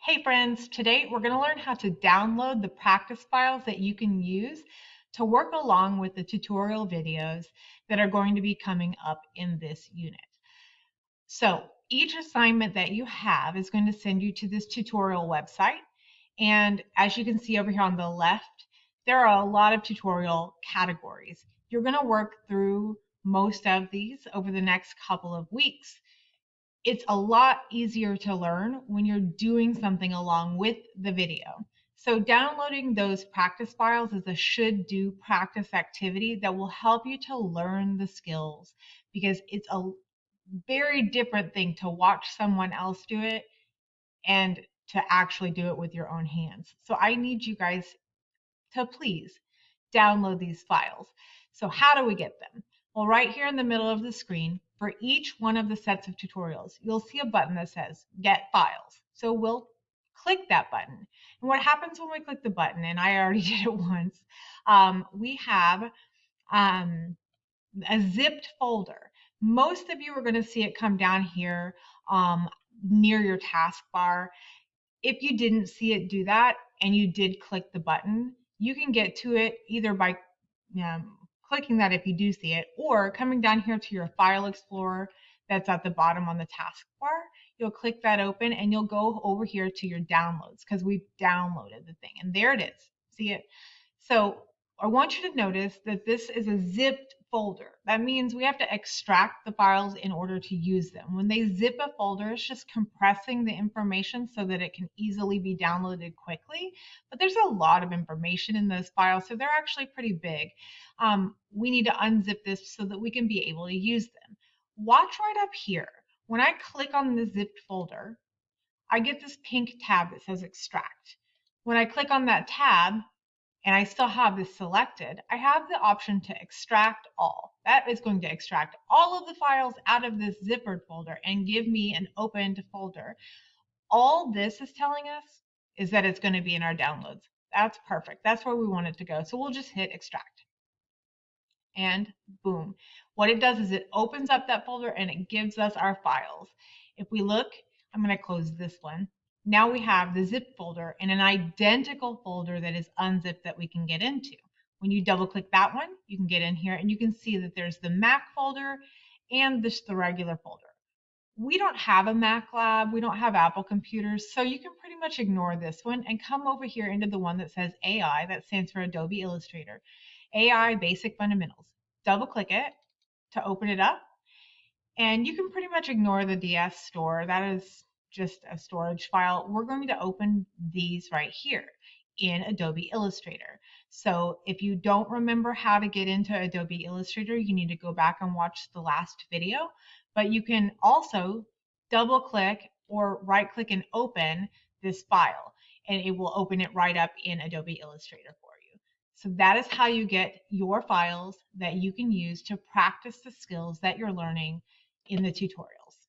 Hey friends, today we're going to learn how to download the practice files that you can use to work along with the tutorial videos that are going to be coming up in this unit. So each assignment that you have is going to send you to this tutorial website. And as you can see over here on the left, there are a lot of tutorial categories. You're going to work through most of these over the next couple of weeks. It's a lot easier to learn when you're doing something along with the video. So downloading those practice files is a should do practice activity that will help you to learn the skills, because it's a very different thing to watch someone else do it and to actually do it with your own hands. So I need you guys to please download these files. So how do we get them? Well, right here in the middle of the screen, for each one of the sets of tutorials, you'll see a button that says Get Files. So we'll click that button. And what happens when we click the button, and I already did it once, we have a zipped folder. Most of you are going to see it come down here near your taskbar. If you didn't see it do that and you did click the button, you can get to it either by clicking that if you do see it, or coming down here to your file explorer that's at the bottom on the taskbar. You'll click that open and you'll go over here to your downloads because we've downloaded the thing, and there it is. See it? So I want you to notice that this is a zipped folder. That means we have to extract the files in order to use them. When they zip a folder, it's just compressing the information so that it can easily be downloaded quickly. But there's a lot of information in those files, so they're actually pretty big. We need to unzip this so that we can be able to use them. Watch right up here. When I click on the zipped folder, I get this pink tab that says extract. When I click on that tab, and I still have this selected, I have the option to extract all. That is going to extract all of the files out of this zippered folder and give me an opened folder. All this is telling us is that it's going to be in our downloads. That's perfect. That's where we want it to go. So we'll just hit extract. And boom. What it does is it opens up that folder and it gives us our files. If we look, I'm going to close this one. Now we have the zip folder and an identical folder that is unzipped that we can get into. When you double click that one, you can get in here and you can see that there's the Mac folder and the regular folder. We don't have a Mac lab, we don't have Apple computers, so you can pretty much ignore this one and come over here into the one that says AI, that stands for Adobe Illustrator. AI Basic Fundamentals. Double click it to open it up, and you can pretty much ignore the DS store. That is just a storage file. We're going to open these right here in Adobe Illustrator. So if you don't remember how to get into Adobe Illustrator, you need to go back and watch the last video, but you can also double click or right click and open this file, and it will open it right up in Adobe Illustrator for you. So that is how you get your files that you can use to practice the skills that you're learning in the tutorials.